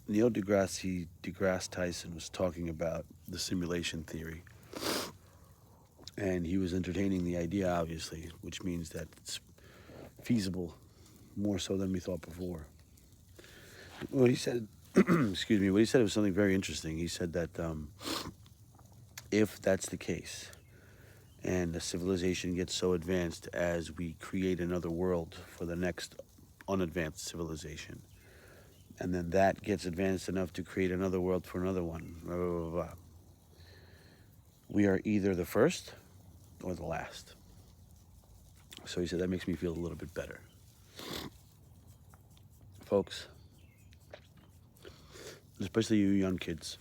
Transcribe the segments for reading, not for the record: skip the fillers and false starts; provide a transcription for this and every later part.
Neil deGrasse Tyson was talking about the simulation theory, and he was entertaining the idea, obviously, which means that it's feasible more so than we thought before. What he said, excuse me, what he said was something very interesting. He said that if that's the case, and the civilization gets so advanced as we create another world for the next unadvanced civilization, and then that gets advanced enough to create another world for another one, blah, blah, blah, blah. We are either the first or the last. So he said that makes me feel a little bit better. Folks, especially you young kids,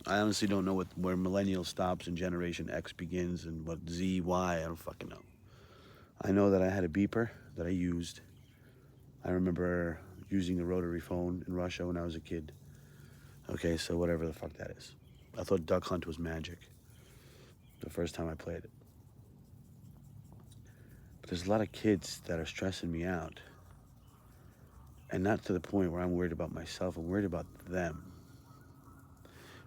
I honestly don't know where millennial stops and Generation X begins and what Z, Y, I don't fucking know. I know that I had a beeper that I used. I remember using the rotary phone in Russia when I was a kid. Okay, so whatever the fuck that is. I thought Duck Hunt was magic the first time I played it. But there's a lot of kids that are stressing me out. And not to the point where I'm worried about myself, I'm worried about them.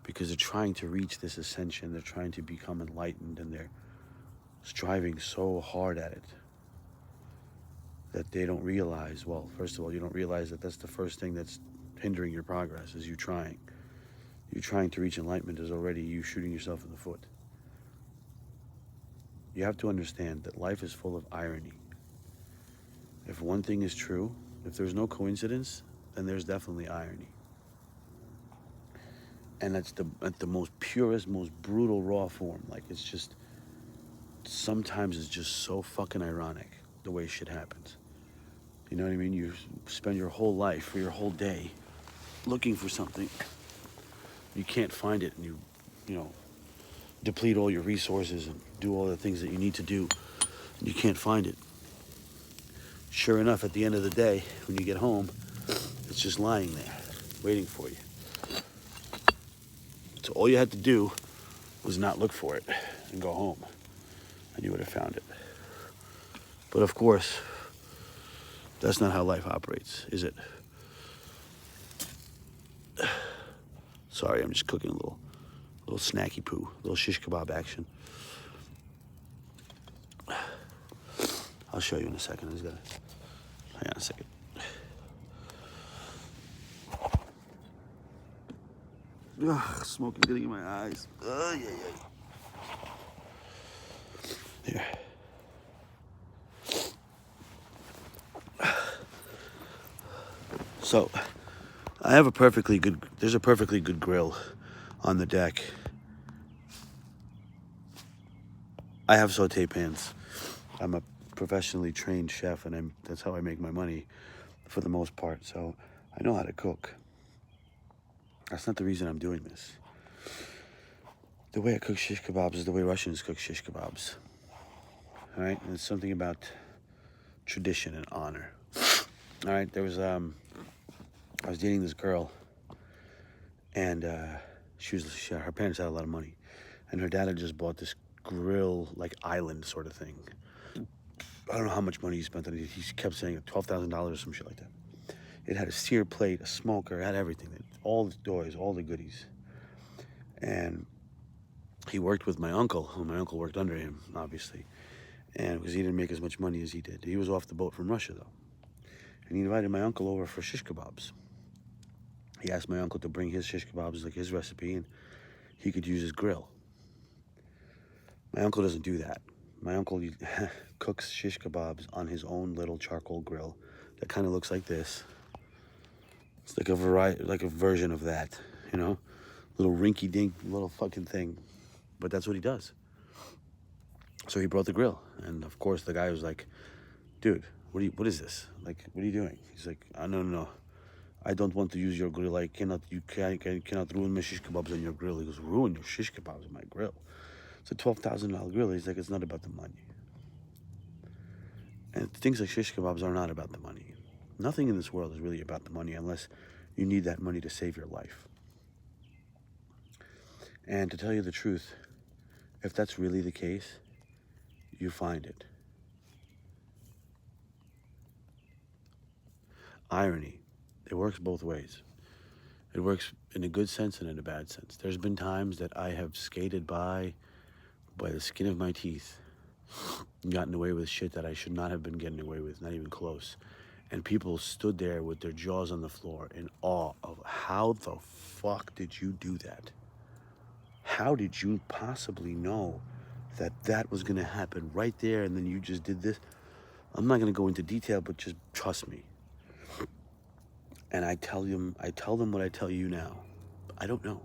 Because they're trying to reach this ascension, they're trying to become enlightened, and they're striving so hard at it that they don't realize, well, first of all, you don't realize that that's the first thing that's hindering your progress, is you trying. You trying to reach enlightenment is already you shooting yourself in the foot. You have to understand that life is full of irony. If one thing is true, if there's no coincidence, then there's definitely irony. And that's at the most purest, most brutal, raw form. Like, it's just, sometimes it's just so fucking ironic the way shit happens. You know what I mean? You spend your whole life or your whole day looking for something. You can't find it, and you know, deplete all your resources and do all the things that you need to do. And you can't find it. Sure enough, at the end of the day, when you get home, it's just lying there, waiting for you. So all you had to do was not look for it and go home, and you would have found it. But of course, that's not how life operates, is it? Sorry, I'm just cooking a little snacky poo, a little shish kebab action. I'll show you in a second. I just gotta, hang on a second. Ugh, smoke is getting in my eyes. Yeah. Here. So, there's a perfectly good grill on the deck. I have saute pans. I'm a professionally trained chef, and that's how I make my money for the most part. So I know how to cook. That's not the reason I'm doing this. The way I cook shish kebabs is the way Russians cook shish kebabs. All right, and it's something about tradition and honor. All right, I was dating this girl, and her parents had a lot of money, and her dad had just bought this grill, like island sort of thing. I don't know how much money he spent on it. He kept saying $12,000 or some shit like that. It had a sear plate, a smoker, it had everything, all the toys, all the goodies. And he worked with my uncle, and my uncle worked under him, obviously, and because he didn't make as much money as he did. He was off the boat from Russia, though. And he invited my uncle over for shish kebabs. He asked my uncle to bring his shish kebabs, like his recipe, and he could use his grill. My uncle doesn't do that. My uncle cooks shish kebabs on his own little charcoal grill that kind of looks like this. It's like a version of that, you know, little rinky-dink little fucking thing. But that's what he does. So he brought the grill, and of course the guy was like, "Dude, what is this? Like, what are you doing?" He's like, "No. I don't want to use your grill. You cannot ruin my shish kebabs on your grill." He goes, "Ruin your shish kebabs on my grill? It's a $12,000 grill." He's like, "It's not about the money." And things like shish kebabs are not about the money. Nothing in this world is really about the money unless you need that money to save your life. And to tell you the truth, if that's really the case, you find it. Irony. It works both ways. It works in a good sense and in a bad sense. There's been times that I have skated by the skin of my teeth and gotten away with shit that I should not have been getting away with, not even close. And people stood there with their jaws on the floor in awe of how the fuck did you do that? How did you possibly know that that was going to happen right there and then you just did this? I'm not going to go into detail, but just trust me. And I tell them what I tell you now. I don't know.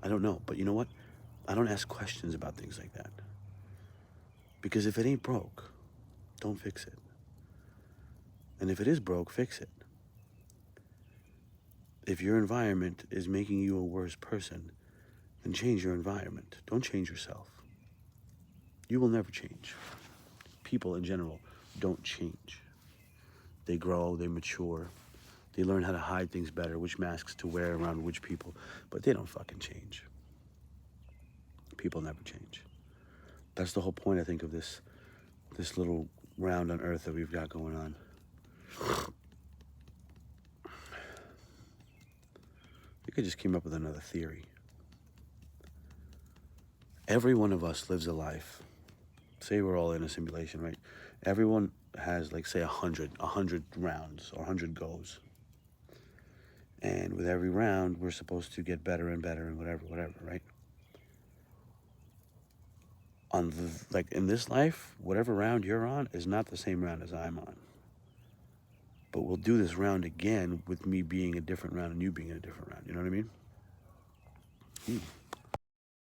I don't know. But you know what? I don't ask questions about things like that. Because if it ain't broke, don't fix it. And if it is broke, fix it. If your environment is making you a worse person, then change your environment. Don't change yourself. You will never change. People in general don't change. They grow, they mature, they learn how to hide things better, which masks to wear around which people, but they don't fucking change. People never change. That's the whole point, I think, of this little round on Earth that we've got going on. I think I just came up with another theory. Every one of us lives a life. Say we're all in a simulation, right? Everyone has, like, say, 100 rounds or 100 goes. And with every round, we're supposed to get better and better and whatever, right? Like in this life, whatever round you're on is not the same round as I'm on. But we'll do this round again with me being a different round and you being in a different round. You know what I mean?